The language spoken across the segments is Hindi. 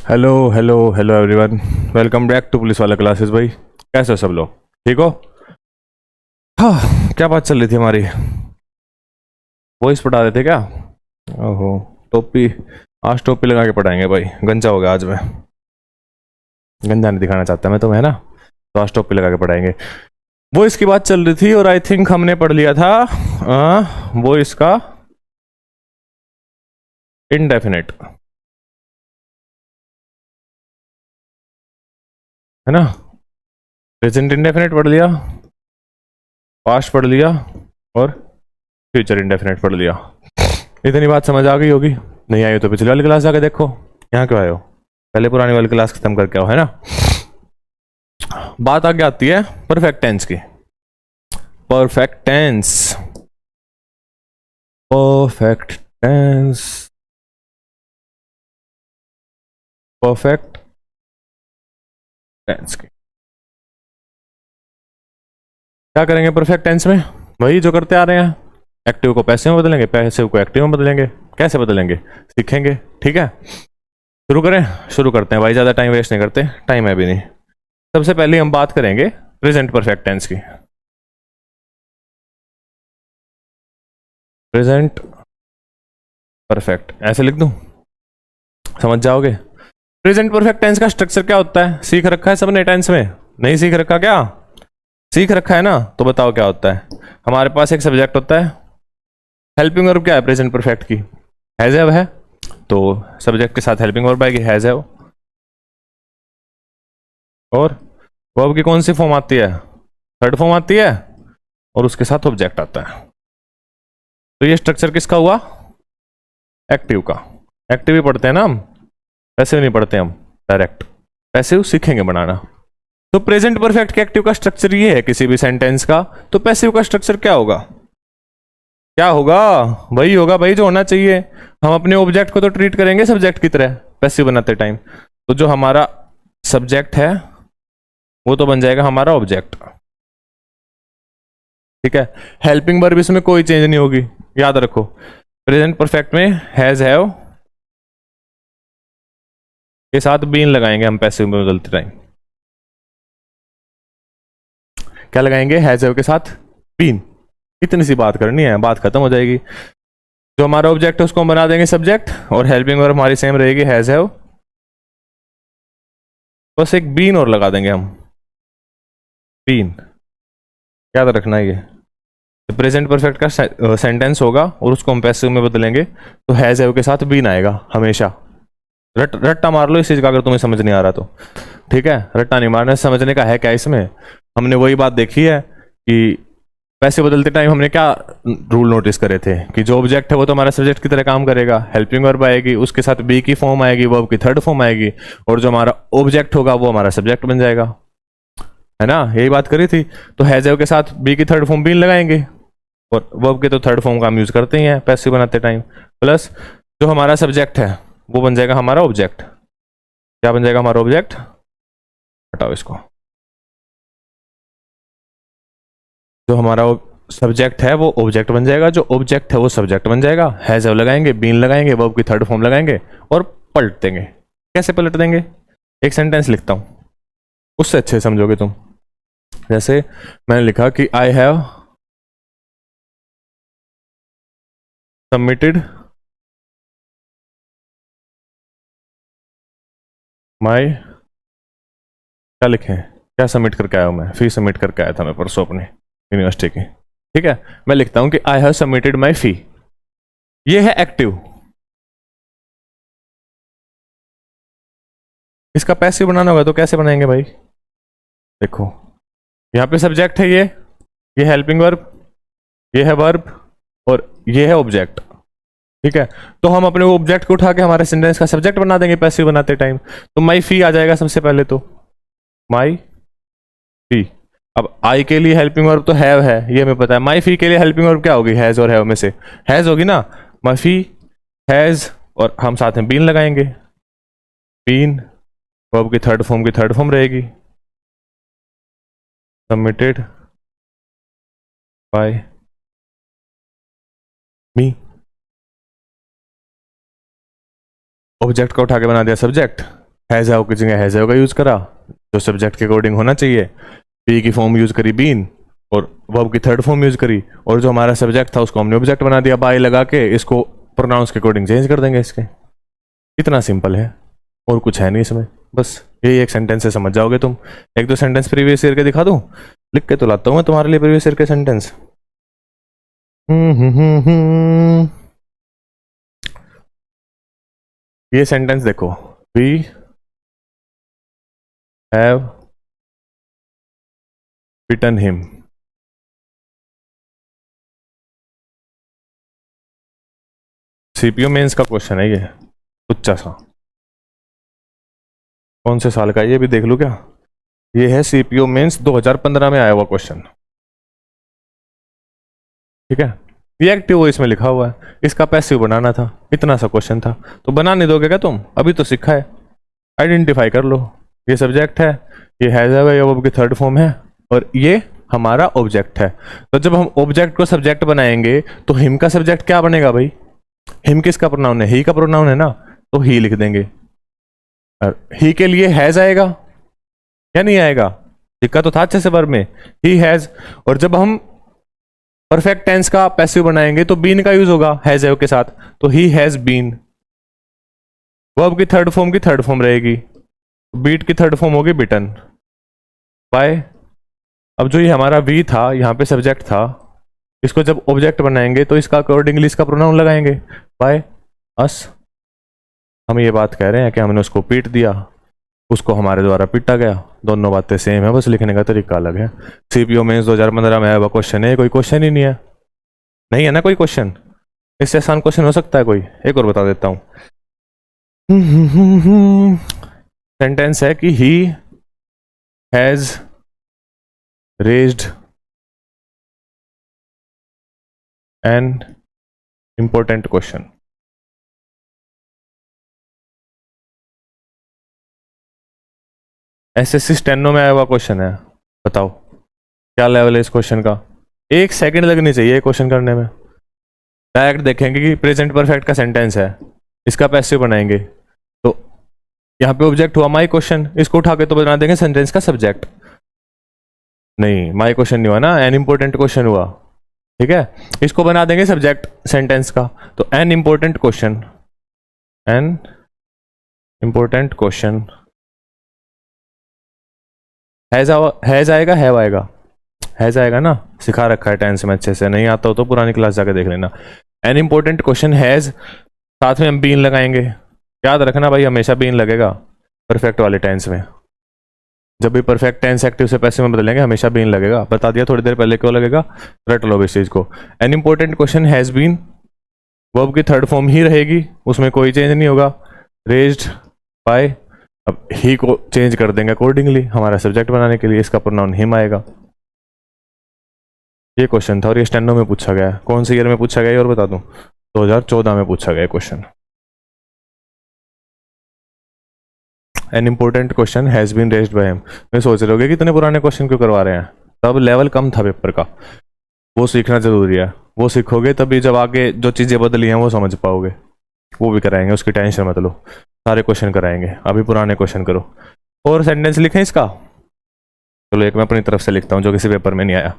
Hello hello hello everyone. Welcome back to police वाला क्लासेस। भाई कैसे हो सब लोग? ठीक हो? हाँ, क्या बात चल रही थी हमारी? वॉइस पढ़ा रहे थे क्या? ओहो, टोपी। आज टोपी लगा के पढ़ाएंगे भाई, गंजा हो गया आज मैं। गंजा नहीं दिखाना चाहता मैं तुम्हें, है ना? तो आज टोपी लगा के पढ़ाएंगे। वो इसकी बात चल रही थी और आई थिंक हमने पढ़ लिया था वो इसका इनडेफिनेट, है ना? प्रेजेंट इंडेफिनेट पढ़ लिया, पास्ट पढ़ लिया और फ्यूचर इंडेफिनेट पढ़ लिया। इतनी बात समझ आ गई होगी। नहीं आई हो तो पिछली वाली क्लास जाके देखो। यहाँ क्यों आए हो? पहले पुरानी वाली क्लास खत्म करके आओ, है ना? बात आगे आती है परफेक्ट टेंस की। Perfect tense, perfect tense, perfect tense की क्या करेंगे परफेक्ट टेंस में? वही जो करते आ रहे हैं। एक्टिव को पैसिव में बदलेंगे, पैसिव को एक्टिव में बदलेंगे। कैसे बदलेंगे सीखेंगे, ठीक है? शुरू करें? शुरू करते हैं भाई, ज़्यादा टाइम वेस्ट नहीं करते, टाइम है भी नहीं। सबसे पहले हम बात करेंगे प्रेजेंट परफेक्ट टेंस की। प्रेजेंट परफेक्ट ऐसे लिख दूं, समझ जाओगे? प्रेजेंट परफेक्ट टेंस का स्ट्रक्चर क्या होता है? सीख रखा है सबने टेंस में? नहीं सीख रखा क्या? सीख रखा है ना? तो बताओ क्या होता है। हमारे पास एक सब्जेक्ट होता है। हेल्पिंग वर्ब क्या है प्रेजेंट परफेक्ट की? हैज हैव है। तो सब्जेक्ट के साथ हेल्पिंग वर्ब आएगी हैज हैव। और वर्ब की कौन सी फॉर्म आती है? थर्ड फॉर्म आती है। और उसके साथ ऑब्जेक्ट आता है। तो ये स्ट्रक्चर किसका हुआ? एक्टिव का। एक्टिव ही पढ़ते हैं ना हम, पैसिव नहीं पढ़ते हम डायरेक्ट। पैसिव सीखेंगे बनाना। तो प्रेजेंट परफेक्ट के एक्टिव का स्ट्रक्चर ये है किसी भी सेंटेंस का। तो पैसिव का स्ट्रक्चर क्या होगा? क्या होगा? वही होगा भाई जो होना चाहिए। हम अपने ऑब्जेक्ट को तो ट्रीट करेंगे सब्जेक्ट की तरह पैसिव बनाते टाइम। तो जो हमारा सब्जेक्ट है वो तो बन जाएगा हमारा ऑब्जेक्ट, ठीक है? हेल्पिंग वर्ब इसमें कोई चेंज नहीं होगी, याद रखो। प्रेजेंट परफेक्ट में हैज हैव के साथ बीन लगाएंगे हम पैसिव में बदलते टाइम। क्या लगाएंगे? हैज हैव के साथ बीन। इतनी सी बात करनी है, बात खत्म हो जाएगी। जो हमारा ऑब्जेक्ट है उसको हम बना देंगे सब्जेक्ट और हेल्पिंग वर्ब हमारी सेम रहेगी हैज हैव। बस एक बीन और लगा देंगे हम, बीन। याद रखना ये प्रेजेंट परफेक्ट का सेंटेंस होगा और उसको हम पैसिव में बदलेंगे तो हैज हैव के साथ बीन आएगा हमेशा। रट्टा मार लो इस चीज का अगर तुम्हें समझ नहीं आ रहा तो, ठीक है? रट्टा नहीं मारना, समझने का है क्या इसमें। हमने वही बात देखी है कि पैसे बदलते टाइम हमने क्या रूल नोटिस करे थे कि जो ऑब्जेक्ट है वो तो हमारा सब्जेक्ट की तरह काम करेगा। हेल्पिंग वर्ब आएगी, उसके साथ बी की फॉर्म आएगी, वर्ब की थर्ड फॉर्म आएगी, और जो हमारा ऑब्जेक्ट होगा वो हमारा सब्जेक्ट बन जाएगा, है ना? यही बात करी थी। तो हैज हैव के साथ बी की थर्ड फॉर्म बीन लगाएंगे और वर्ब के तो थर्ड फॉर्म का हम यूज करते ही हैं पैसिव बनाते टाइम। प्लस जो हमारा सब्जेक्ट है वो बन जाएगा हमारा ऑब्जेक्ट। क्या बन जाएगा हमारा ऑब्जेक्ट? हटाओ इसको। जो हमारा सब्जेक्ट है वो ऑब्जेक्ट बन जाएगा, जो ऑब्जेक्ट है वो सब्जेक्ट बन जाएगा। हैज हैव लगाएंगे, बीन लगाएंगे, वर्ब की थर्ड फॉर्म लगाएंगे और पलट देंगे। कैसे पलट देंगे? एक सेंटेंस लिखता हूं, उससे अच्छे समझोगे तुम। जैसे मैंने लिखा कि आई हैव सबमिटेड माई, क्या लिखे? क्या सबमिट करके आया हूं मैं? फी सबमिट करके आया था मैं परसों अपने यूनिवर्सिटी की, ठीक है? मैं लिखता हूं कि आई हैव सबमिटेड माई फी। ये है एक्टिव। इसका पैसिव बनाना होगा तो कैसे बनाएंगे भाई? देखो, यहाँ पे सब्जेक्ट है ये हेल्पिंग वर्ब, ये है वर्ब और ये है ऑब्जेक्ट, ठीक है? तो हम अपने ऑब्जेक्ट को उठा के हमारे सेंटेंस का सब्जेक्ट बना देंगे पैसिव बनाते टाइम। तो माई फी आ जाएगा सबसे पहले, तो माई फी। अब आई के लिए हेल्पिंग वर्ब तो हैव है, ये हमें पता है। माई फी के लिए हेल्पिंग वर्ब क्या होगी? हैज और हैव में से हैज होगी ना। माई फी हैज, और हम साथ में बीन लगाएंगे। बीन वर्ब की थर्ड फॉर्म रहेगी, सबमिटेड बाय मी। ऑब्जेक्ट को उठा के बना दिया सब्जेक्ट, हैज हैव की जगह हैज हैव का यूज करा जो सब्जेक्ट के अकॉर्डिंग होना चाहिए, बी की फॉर्म यूज करी बीन, और वर्ब की थर्ड फॉर्म यूज करी, और जो हमारा सब्जेक्ट था उसको हमने ऑब्जेक्ट बना दिया, बाय लगा के इसको प्रोनाउंस के अकॉर्डिंग चेंज कर देंगे इसके। इतना सिंपल है, और कुछ है नहीं इसमें, बस यही एक सेंटेंस से समझ जाओगे तुम। एक दो सेंटेंस प्रीवियस ईयर के दिखा दूं, लिख के तो लाता हूँ मैं तुम्हारे लिए प्रीवियस ईयर के सेंटेंस। ये सेंटेंस देखो, we have beaten him. CPO mains का क्वेश्चन है ये, उच्चा सा। कौन से साल का है ये भी देख लूं क्या? ये है सीपीयू मेंस 2015 में आया हुआ क्वेश्चन, ठीक है। ये एक्टिव वॉइस में लिखा हुआ है, इसका पैसिव बनाना था, इतना सा क्वेश्चन था। तो बना नहीं दोगे क्या तुम? अभी तो सीखा है, आइडेंटिफाई कर लो। ये सब्जेक्ट है, ये हैज हैव है, ये की थर्ड फॉर्म है, और ये हमारा ऑब्जेक्ट है। तो जब हम ऑब्जेक्ट को सब्जेक्ट बनाएंगे तो हिम का सब्जेक्ट क्या बनेगा भाई? हिम किसका प्रोनाउन है? ही का प्रोनाउन है ना, तो ही लिख देंगे। और ही के लिए हैज आएगा या नहीं आएगा? लिखा तो था अच्छे से वर्ब में, ही हैज। और जब हम परफेक्ट टेंस का पैसिव बनाएंगे तो बीन का यूज होगा हैज हैव के साथ, तो ही हैज बीन। वर्ब की थर्ड फॉर्म रहेगी, बीट की थर्ड फॉर्म होगी बिटन बाय। अब जो ये हमारा वी था, यहाँ पे सब्जेक्ट था, इसको जब ऑब्जेक्ट बनाएंगे तो इसका अकॉर्डिंगली इसका प्रोनाउन लगाएंगे बाय अस। हम ये बात कह रहे हैं कि हमने उसको पीट दिया, उसको हमारे द्वारा पीटा गया, दोनों बातें सेम है, बस लिखने का तरीका अलग है। सीपीओ मेंस 2015 में आया हुआ क्वेश्चन है, कोई क्वेश्चन ही नहीं है। नहीं है ना कोई क्वेश्चन? इससे आसान क्वेश्चन हो सकता है कोई? एक और बता देता हूं। सेंटेंस है कि he has raised N important question. SSC steno में आया हुआ क्वेश्चन है, बताओ क्या लेवल है इस क्वेश्चन का? 1 सेकंड लगनी चाहिए क्वेश्चन करने में। डायरेक्ट देखेंगे कि प्रेजेंट परफेक्ट का सेंटेंस है, इसका पैसिव बनाएंगे, तो यहाँ पे ऑब्जेक्ट हुआ माई क्वेश्चन, इसको उठा के तो बना देंगे सेंटेंस का सब्जेक्ट। नहीं, माई क्वेश्चन नहीं हुआ ना, एन इंपॉर्टेंट क्वेश्चन हुआ, ठीक है। इसको बना देंगे सब्जेक्ट सेंटेंस का, तो N important question, an important question. Has आएगा, हैव आएगा? हैज आएगा ना, सिखा रखा है टेंस में अच्छे से, नहीं आता हो तो पुरानी क्लास जाके देख लेना। एन इंपॉर्टेंट क्वेश्चन हैज, साथ में हम बीन लगाएंगे। याद रखना भाई, हमेशा बीन लगेगा परफेक्ट वाले टेंस में। जब भी परफेक्ट टेंस एक्टिव से पैसिव में बदलेंगे हमेशा बीन लगेगा। बता दिया थोड़ी देर पहले, क्यों लगेगा, रट लो इस चीज को। An important question has been, verb की थर्ड फॉर्म ही रहेगी, उसमें कोई चेंज नहीं होगा, रेज्ड बाय। अब ही को चेंज कर देंगे अकॉर्डिंगली हमारा सब्जेक्ट बनाने के लिए, इसका प्रोनाउन हिम आएगा। ये क्वेश्चन था और ये स्टेनो में पूछा गया है। कौन से ईयर में पूछा गया है और बता दूं? 2014 में पूछा गया question. An important question has been raised by him. मैं सोच रहे होगे कि इतने पुराने क्वेश्चन क्यों करवा रहे हैं, तब लेवल कम था पेपर का, वो सीखना जरूरी है। वो सीखोगे तभी जब आगे जो चीजें बदली हैं वो समझ पाओगे। वो भी कराएंगे, उसकी टेंशन मत लो, सारे क्वेश्चन कराएंगे, अभी पुराने क्वेश्चन करो। और सेंटेंस लिखें इसका, चलो एक मैं अपनी तरफ से लिखता हूं जो किसी पेपर में नहीं आया।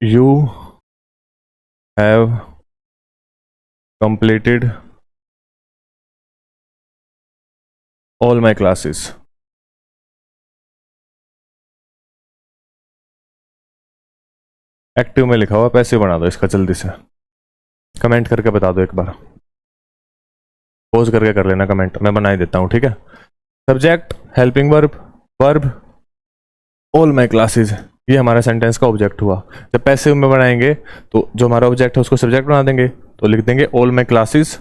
You have completed all my classes. Active में लिखा हुआ, पैसे बना दो इसका जल्दी से, कमेंट करके बता दो एक बार, पोज करके कर लेना कमेंट, मैं बना ही देता हूँ, ठीक है। Subject, helping verb, verb, all my classes, ये हमारा सेंटेंस का ऑब्जेक्ट हुआ। जब पैसिव में बनाएंगे तो जो हमारा ऑब्जेक्ट है उसको सब्जेक्ट बना देंगे, तो लिख देंगे ऑल माई क्लासेस।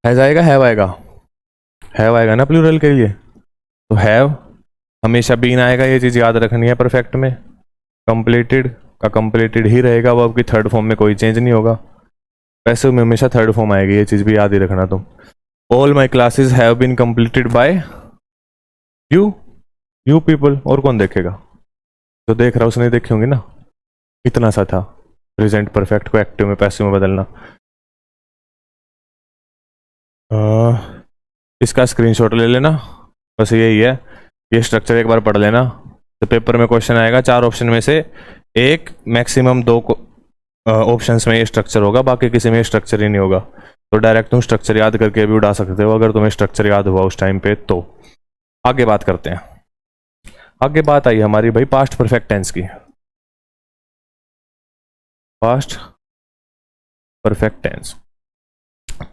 हैज आएगा, हैव आएगा? हैव आएगा ना प्लूरल के लिए, तो हैव हमेशा बीन आएगा, ये चीज याद रखनी है परफेक्ट में। कंप्लीटेड का कंप्लीटेड ही रहेगा, वर्ब की थर्ड फॉर्म में कोई चेंज नहीं होगा। पैसिव में हमेशा थर्ड फॉर्म आएगी, ये चीज भी याद ही रखना तुम। All my classes have been completed by you, you people, और कौन देखेगा? जो देख रहा उसने देखी होंगी ना, इतना सा था प्रेजेंट परफेक्ट को एक्टिव में पैसिव में बदलना। इसका स्क्रीनशॉट ले लेना, बस यही है। ये स्ट्रक्चर एक बार पढ़ लेना, तो पेपर में क्वेश्चन आएगा 4 ऑप्शन में से एक मैक्सिमम 2 ऑप्शंस में ये स्ट्रक्चर होगा, बाकी किसी में ये स्ट्रक्चर ही नहीं होगा। तो डायरेक्ट तुम स्ट्रक्चर याद करके भी उड़ा सकते हो अगर तुम्हें स्ट्रक्चर याद हुआ उस टाइम पे। तो आगे बात करते हैं। आगे बात आई हमारी भाई पास्ट परफेक्ट टेंस की। Past perfect tense,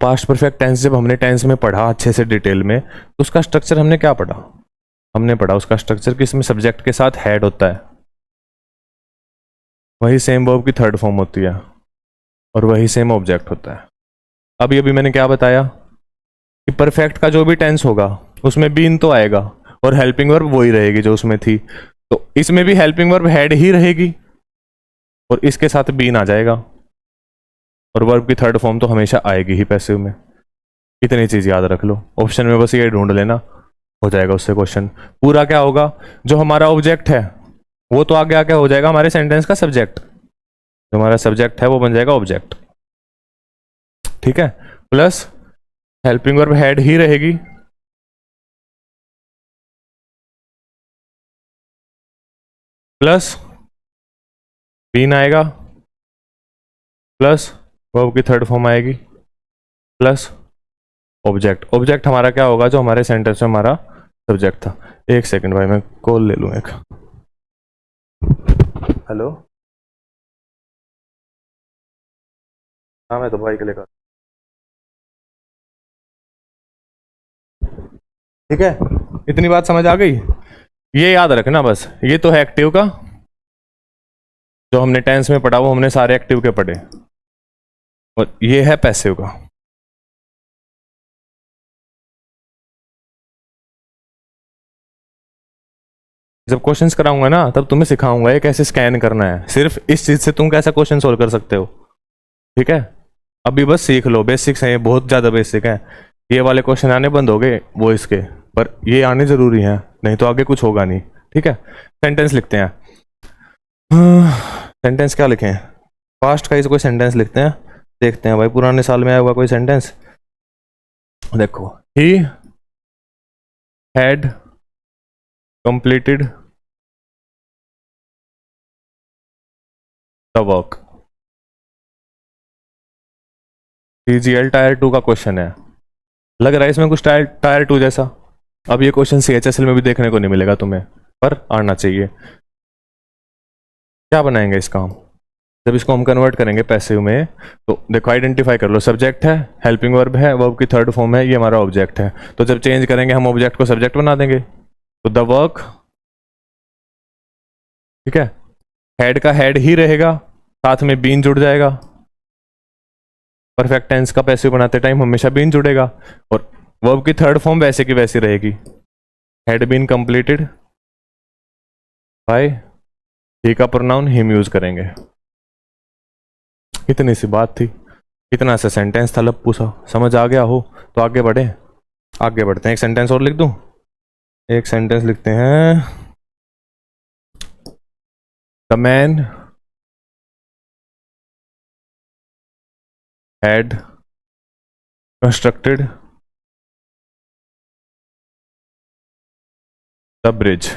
past perfect tense जब हमने टेंस में पढ़ा अच्छे से डिटेल में, तो उसका स्ट्रक्चर हमने क्या पढ़ा? हमने पढ़ा उसका स्ट्रक्चर कि इसमें सब्जेक्ट के साथ हेड होता है, वही सेम वर्ब की थर्ड फॉर्म होती है, और वही सेम ऑब्जेक्ट होता है। अभी अभी मैंने क्या बताया कि परफेक्ट का जो भी टेंस होगा उसमें बीन तो आएगा, और हेल्पिंग वर्ब वही रहेगी जो उसमें थी। तो इसमें भी हेल्पिंग वर्ब हेड ही रहेगी, और इसके साथ बीन आ जाएगा, और वर्ब की थर्ड फॉर्म तो हमेशा आएगी ही पैसिव में। इतनी चीज याद रख लो, ऑप्शन में बस ये ढूंढ लेना, हो जाएगा उससे क्वेश्चन। पूरा क्या होगा, जो हमारा ऑब्जेक्ट है वो तो आगे आके हो जाएगा हमारे सेंटेंस का सब्जेक्ट, जो हमारा सब्जेक्ट है वो बन जाएगा ऑब्जेक्ट, ठीक है। प्लस हेल्पिंग वर्ब हेड ही रहेगी, प्लस बीन आएगा, प्लस वर्ब की थर्ड फॉर्म आएगी, प्लस ऑब्जेक्ट। ऑब्जेक्ट हमारा क्या होगा, जो हमारे सेंटेंस में हमारा सब्जेक्ट था। एक सेकंड भाई, मैं कॉल ले लूं एक। हेलो, हाँ मैं तो भाई के लेकर, ठीक है। इतनी बात समझ आ गई, ये याद रखना बस। ये तो है एक्टिव का, जो हमने टेंस में पढ़ा वो हमने सारे एक्टिव के पढ़े, और ये है पैसिव का। जब क्वेश्चंस कराऊंगा ना तब तुम्हें सिखाऊंगा ये कैसे स्कैन करना है, सिर्फ इस चीज से तुम कैसा क्वेश्चन सोल्व कर सकते हो, ठीक है। अभी बस सीख लो, बेसिक्स हैं ये, बहुत ज्यादा बेसिक है। ये वाले क्वेश्चन आने बंद हो गए वो इसके, पर ये आने जरूरी हैं, नहीं तो आगे कुछ होगा नहीं, ठीक है। सेंटेंस लिखते हैं। सेंटेंस क्या लिखें? पास्ट का ही कोई सेंटेंस लिखते हैं, देखते हैं भाई पुराने साल में आया हुआ कोई सेंटेंस। देखो, he had completed the work. CGL tyre 2 का क्वेश्चन है, लग रहा है इसमें कुछ टायर 2 जैसा। अब ये क्वेश्चन सीएचएसएल में भी देखने को नहीं मिलेगा तुम्हें, पर आना चाहिए। क्या बनाएंगे इसका हम, जब इसको हम कन्वर्ट करेंगे पैसिव में, तो देखो आइडेंटिफाई कर लो, सब्जेक्ट है, हेल्पिंग वर्ब है, वर्ब की थर्ड फॉर्म है, ये हमारा ऑब्जेक्ट है। तो जब चेंज करेंगे हम ऑब्जेक्ट को सब्जेक्ट बना देंगे, तो द वर्क, ठीक है। हेड का हेड ही रहेगा, साथ में बीन जुड़ जाएगा। परफेक्ट टेंस का पैसिव बनाते टाइम हमेशा बीन जुड़ेगा, और वर्ब की थर्ड फॉर्म वैसे की वैसी रहेगी, हैड बीन कंप्लीटेड बाय, ही का प्रोनाउन हिम यूज करेंगे। इतनी सी बात थी, इतना सा सेंटेंस था लप्पू सा। समझ आ गया हो तो आगे बढ़े, आगे बढ़ते हैं। एक सेंटेंस और लिख दूं, एक सेंटेंस लिखते हैं। The man had constructed the bridge.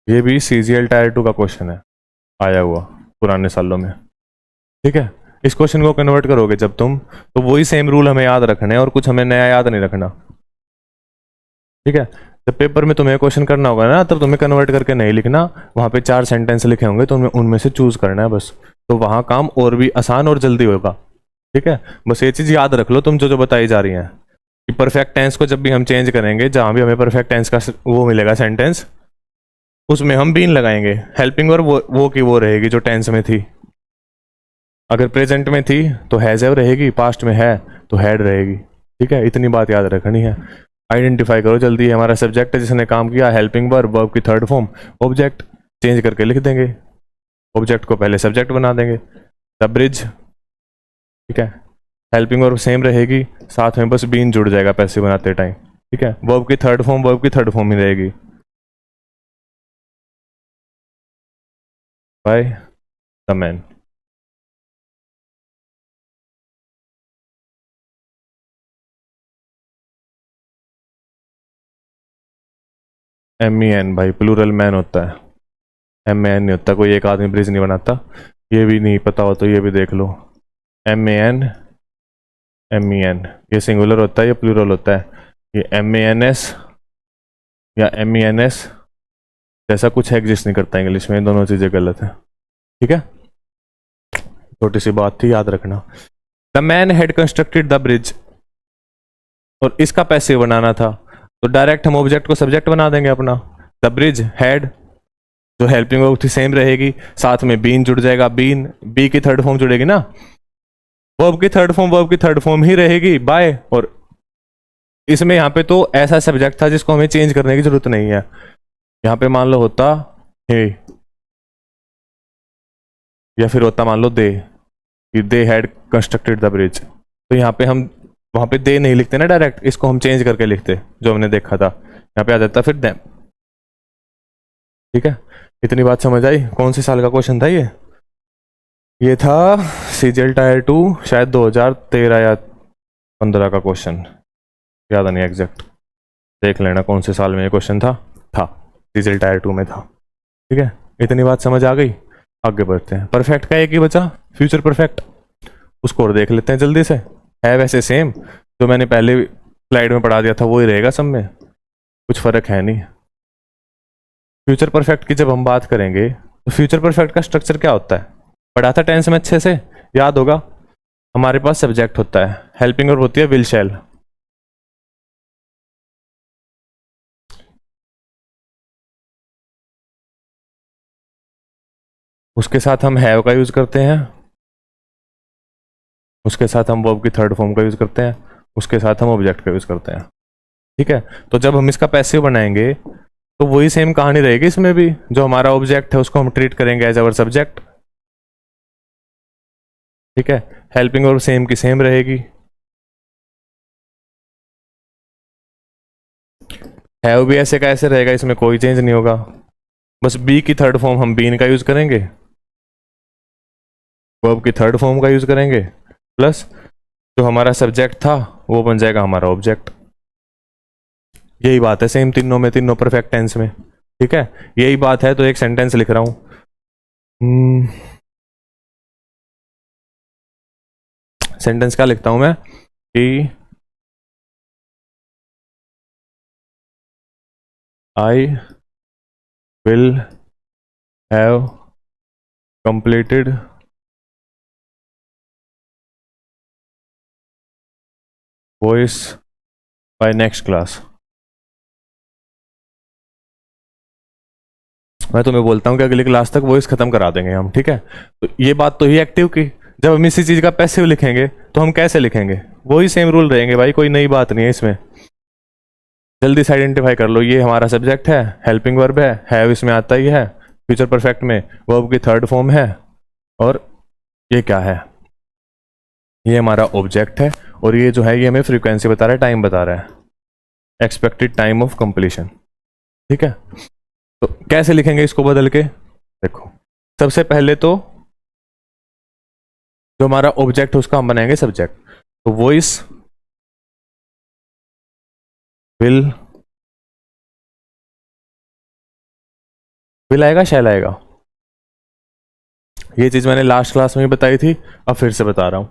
ये भी सीजीएल टायर 2 का क्वेश्चन है, आया हुआ पुराने सालों में, ठीक है। इस क्वेश्चन को कन्वर्ट करोगे जब तुम, तो वही सेम रूल हमें याद रखने हैं, और कुछ हमें नया याद नहीं रखना, ठीक है। जब पेपर में तुम्हें क्वेश्चन करना होगा ना, तब तुम्हें कन्वर्ट करके नहीं लिखना, वहां पे 4 सेंटेंस लिखे होंगे, तो उनमें से चूज करना है बस। तो वहां काम और भी आसान और जल्दी होगा, ठीक है। बस ये चीज याद रख लो तुम, जो जो बताई जा रही हैं, कि परफेक्ट टेंस को जब भी हम चेंज करेंगे, जहां भी हमें परफेक्ट टेंस का वो मिलेगा सेंटेंस, उसमें हम बीन लगाएंगे। हेल्पिंग वर्ब वो की वो रहेगी जो टेंस में थी। अगर प्रेजेंट में थी तो हैज हैव रहेगी, पास्ट में है तो हैड रहेगी, ठीक है। इतनी बात याद रखनी है। आइडेंटिफाई करो जल्दी, हमारा सब्जेक्ट है जिसने काम किया, हेल्पिंग वर्ब, वर्ब की थर्ड फॉर्म, ऑब्जेक्ट चेंज करके लिख देंगे, ऑब्जेक्ट को पहले सब्जेक्ट बना देंगे, द ब्रिज, ठीक है। हेल्पिंग वर्ब सेम रहेगी, साथ में बस बीन जुड़ जाएगा पैसिव बनाते टाइम, ठीक है। वर्ब की थर्ड फॉर्म ही रहेगी, बाय द मैन। MEN भाई प्लूरल मैन होता है, MAN नहीं होता। कोई एक आदमी ब्रिज नहीं बनाता। ये भी नहीं पता हो तो ये भी देख लो। MAN MEN ये सिंगुलर होता है या प्लूरल होता है? ये MANS या MENS जैसा कुछ एग्जिस्ट नहीं करता इंग्लिश में। दोनों चीज़ें गलत है। ठीक है, छोटी सी बात थी, याद रखना। The man had constructed the bridge, और इसका पैसिव बनाना था तो डायरेक्ट हम ऑब्जेक्ट को सब्जेक्ट बना देंगे अपना। द ब्रिज हैड, जो हेल्पिंग वर्ब थी सेम रहेगी, साथ में बीन जुड़ जाएगा। बीन, बी की थर्ड फॉर्म जुड़ेगी ना, वर्ब की थर्ड फॉर्म ही रहेगी बाय। और इसमें यहाँ पे तो ऐसा सब्जेक्ट था जिसको हमें चेंज करने की जरूरत नहीं है। यहाँ पे मान लो होता हे, या फिर होता मान लो they had constructed the bridge. तो यहाँ पे हम वहां पे दे नहीं लिखते ना डायरेक्ट, इसको हम चेंज करके लिखते जो हमने देखा था। यहाँ पे आ जाता फिर देम। ठीक है, इतनी बात समझ आई? कौन से साल का क्वेश्चन था ये था CGL टायर 2, शायद 2013 या 15 का क्वेश्चन, याद नहीं एग्जैक्ट। देख लेना कौन से साल में ये क्वेश्चन था CGL टायर 2 में था। ठीक है, इतनी बात समझ आ गई? आगे बढ़ते हैं। परफेक्ट का एक ही बचा, फ्यूचर परफेक्ट, उसको और देख लेते हैं जल्दी से। है वैसे सेम जो मैंने पहले स्लाइड में पढ़ा दिया था, वही रहेगा सब में, कुछ फर्क है नहीं। फ्यूचर परफेक्ट की जब हम बात करेंगे तो फ्यूचर परफेक्ट का स्ट्रक्चर क्या होता है? पढ़ा था टेंस में अच्छे से, याद होगा। हमारे पास सब्जेक्ट होता है, हेल्पिंग वर्ब होती है विल शैल, उसके साथ हम हैव का यूज करते हैं, उसके साथ हम वर्ब की थर्ड फॉर्म का यूज करते हैं, उसके साथ हम ऑब्जेक्ट का यूज करते हैं। ठीक है, तो जब हम इसका पैसिव बनाएंगे तो वही सेम कहानी रहेगी इसमें भी। जो हमारा ऑब्जेक्ट है उसको हम ट्रीट करेंगे एज अवर सब्जेक्ट। ठीक है, हेल्पिंग वर्ब सेम की सेम रहेगी। हैव भी ऐसे का ऐसे रहेगा, इसमें कोई चेंज नहीं होगा। बस बी की थर्ड फॉर्म हम बीन का यूज करेंगे, वर्ब की थर्ड फॉर्म का यूज करेंगे, प्लस जो हमारा सब्जेक्ट था वो बन जाएगा हमारा ऑब्जेक्ट। यही बात है सेम तीनों में, तीनों परफेक्ट टेंस में। ठीक है, यही बात है तो एक सेंटेंस लिख रहा हूं। सेंटेंस क्या लिखता हूं मैं कि I will have completed voice bye next class. मैं तुम्हें बोलता हूँ कि अगली क्लास तक वॉइस खत्म करा देंगे हम। ठीक है, तो ये बात तो ही एक्टिव की। जब हम इसी चीज का पैसिव लिखेंगे तो हम कैसे लिखेंगे? वही सेम रूल रहेंगे भाई, कोई नई बात नहीं है इसमें। जल्दी से आइडेंटिफाई कर लो, ये हमारा सब्जेक्ट है, हेल्पिंग वर्ब है, हैव इसमें आता ही है, फ्यूचर परफेक्ट में वर्ब की थर्ड फॉर्म है, और ये क्या है? ये हमारा ऑब्जेक्ट है, और ये जो है ये हमें फ्रीक्वेंसी बता रहा है, टाइम बता रहा है, एक्सपेक्टेड टाइम ऑफ कंप्लीशन। ठीक है, तो कैसे लिखेंगे इसको बदल के? देखो, सबसे पहले तो जो हमारा ऑब्जेक्ट है उसका हम बनाएंगे सब्जेक्ट। तो वॉइस विल, विल आएगा शैल आएगा? ये चीज मैंने लास्ट क्लास में भी बताई थी, अब फिर से बता रहा हूं।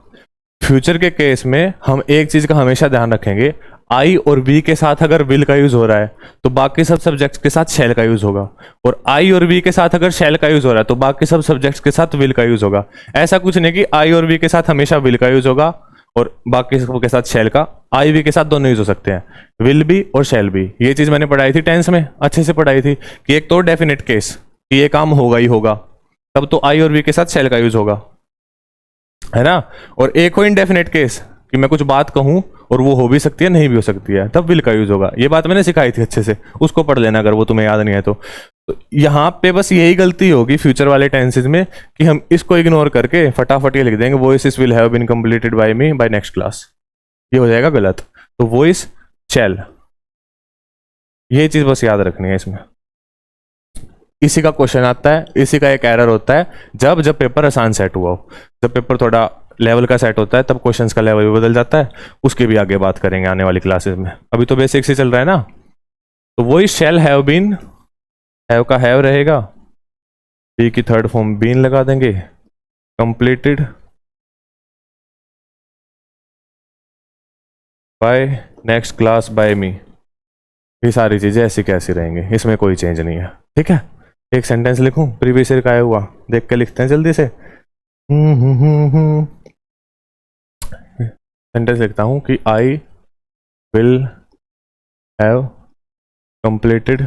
फ्यूचर के केस में हम एक चीज का हमेशा ध्यान रखेंगे, आई और बी के साथ अगर विल का यूज हो रहा है तो बाकी सब सब्जेक्ट्स के साथ शैल का यूज होगा, और आई और बी के साथ अगर शैल का यूज हो रहा है तो बाकी सब सब्जेक्ट्स के साथ विल का यूज होगा। ऐसा कुछ नहीं कि आई और बी के साथ हमेशा विल का यूज होगा और बाकी सब के साथ शैल का। आई बी के साथ दोनों यूज हो सकते हैं, विल भी और शैल भी। ये चीज मैंने पढ़ाई थी टेंस में, अच्छे से पढ़ाई थी कि एक तो डेफिनेट केस कि ये काम होगा ही होगा, तब तो आई और बी के साथ शैल का यूज होगा, है ना। और एक हो इनडेफिनेट केस कि मैं कुछ बात कहूं और वो हो भी सकती है नहीं भी हो सकती है, तब विल का यूज होगा। ये बात मैंने सिखाई थी अच्छे से, उसको पढ़ लेना अगर वो तुम्हें याद नहीं है तो। यहाँ पे बस यही गलती होगी फ्यूचर वाले टेंसेज में कि हम इसको इग्नोर करके फटाफट ये लिख देंगे voice will have been completed by me by next class. ये हो जाएगा गलत। तो वॉइस शैल, ये चीज बस याद रखनी है इसमें। इसी का क्वेश्चन आता है, इसी का एक एरर होता है जब जब पेपर आसान सेट हुआ हो। जब पेपर थोड़ा लेवल का सेट होता है तब क्वेश्चंस का लेवल भी बदल जाता है। उसकी भी आगे बात करेंगे आने वाली क्लासेस में, अभी तो बेसिक्स ही चल रहा है ना। तो वही शैल हैव बीन, हैव का हैव रहेगा, बी की थर्ड फॉर्म बीन लगा देंगे, completed by next class by me. ये सारी चीजें ऐसी कैसी रहेंगी, इसमें कोई चेंज नहीं है। ठीक है, एक सेंटेंस लिखूं, प्रीवियस ईयर का आया हुआ, देख के लिखते हैं जल्दी से। सेंटेंस लिखता हूं कि I will have completed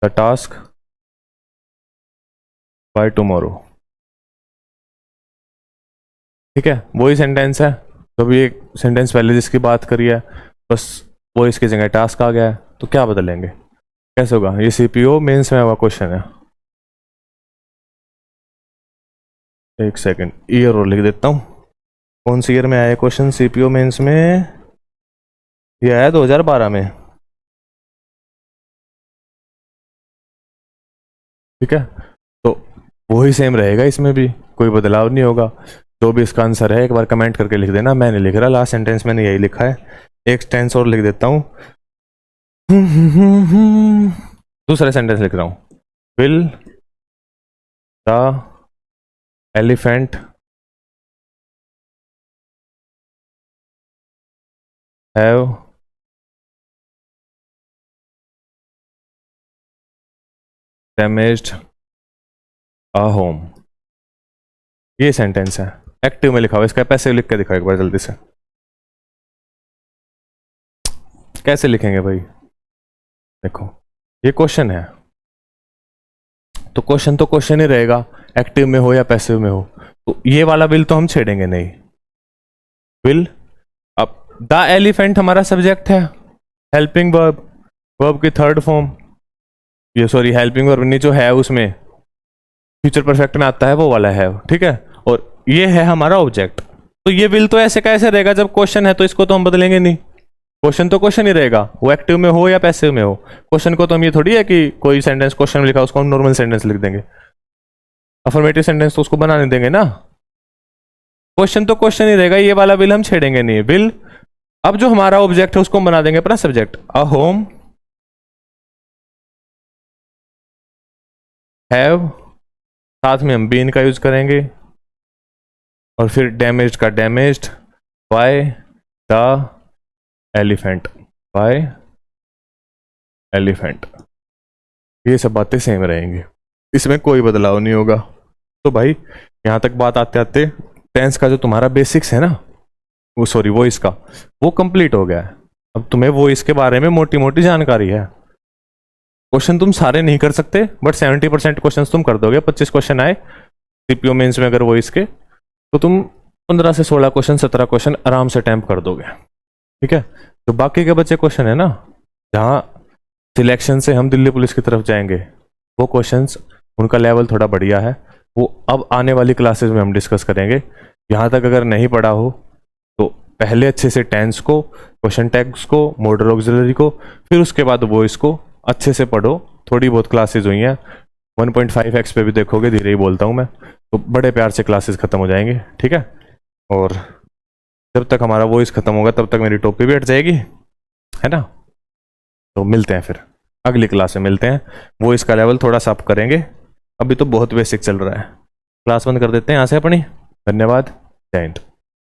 the task by tomorrow. ठीक है, वही सेंटेंस है तो भी एक सेंटेंस पहले जिसकी बात करी है, बस वो इसकी जगह टास्क आ गया है, तो क्या बदलेंगे, कैसे होगा? ये सीपीओ मेंस में हुआ क्वेश्चन है। एक सेकंड, ईयर और लिख देता हूँ, कौन सी ईयर में आया क्वेश्चन सीपीओ मेंस में? ये आया 2012 में। ठीक है, तो वही सेम रहेगा, इसमें भी कोई बदलाव नहीं होगा। जो भी इसका आंसर है एक बार कमेंट करके लिख देना, मैं नहीं लिख रहा, लास्ट सेंटेंस मैंने यही लिखा है। एक टेंस और लिख देता हूँ, दूसरा सेंटेंस लिख रहा हूँ, will the elephant have damaged a home. ये सेंटेंस है, एक्टिव में लिखा हुआ, इसका पैसिव लिख के दिखाओ एक बार जल्दी से। कैसे लिखेंगे भाई? देखो, ये क्वेश्चन है तो क्वेश्चन ही रहेगा, एक्टिव में हो या पैसिव में हो। तो ये वाला विल तो हम छेड़ेंगे नहीं। विल, अब द एलिफेंट हमारा सब्जेक्ट है, हेल्पिंग वर्ब, वर्ब की थर्ड फॉर्म, ये सॉरी हेल्पिंग वर्ब नहीं, जो है उसमें फ्यूचर परफेक्ट में आता है वो वाला है। ठीक है, और ये है हमारा ऑब्जेक्ट। तो ये विल तो ऐसे कैसे रहेगा जब क्वेश्चन है, तो इसको तो हम बदलेंगे नहीं। क्वेश्चन तो क्वेश्चन ही रहेगा, वो एक्टिव में हो या पैसिव में हो। क्वेश्चन को तो हम ये थोड़ी है कि कोई सेंटेंस क्वेश्चन में लिखा उसको हम नॉर्मल सेंटेंस लिख देंगे, अफर्मेटिव सेंटेंस तो उसको बनाने देंगे ना। क्वेश्चन तो क्वेश्चन ही रहेगा, ये वाला विल हम छेड़ेंगे नहीं। विल, अब जो हमारा ऑब्जेक्ट है उसको हम बना देंगे अपना सब्जेक्ट, अ होम हैव, साथ में हम बीन का यूज करेंगे, और फिर डैमेज्ड का damaged by the elephant, by elephant. ये सब बातें सेम रहेंगी, इसमें कोई बदलाव नहीं होगा। तो भाई यहां तक बात आते आते टेंस का जो तुम्हारा बेसिक्स है ना, वो सॉरी वॉइस का, वो कंप्लीट हो गया है। अब तुम्हें वॉइस के बारे में मोटी मोटी जानकारी है। क्वेश्चन तुम सारे नहीं कर सकते, बट 70% क्वेश्चन तुम कर दोगे। 25 क्वेश्चन आए सीपीओ मेंस में अगर वॉइस के, तो तुम 15 से 16 क्वेश्चन, 17 क्वेश्चन आराम से अटेम्प्ट कर दोगे। ठीक है, तो बाकी के बच्चे क्वेश्चन है ना, जहाँ सिलेक्शन से हम दिल्ली पुलिस की तरफ जाएंगे, वो क्वेश्चंस उनका लेवल थोड़ा बढ़िया है, वो अब आने वाली क्लासेस में हम डिस्कस करेंगे। यहाँ तक अगर नहीं पढ़ा हो तो पहले अच्छे से टेंस को, क्वेश्चन टैग्स को, मॉडल ऑक्सिलरी को, फिर उसके बाद वॉइस को अच्छे से पढ़ो। थोड़ी बहुत क्लासेस हुई हैं, 1.5x पे भी देखोगे, धीरे ही बोलता हूँ मैं, तो बड़े प्यार से क्लासेस खत्म हो जाएंगे। ठीक है, और जब तक हमारा वॉइस खत्म होगा तब तक मेरी टोपी भी हट जाएगी, है ना। तो मिलते हैं फिर अगली क्लास में, मिलते हैं। वॉइस का लेवल थोड़ा सा अप करेंगे, अभी तो बहुत बेसिक चल रहा है। क्लास बंद कर देते हैं यहाँ से अपनी। धन्यवाद, जय हिंद।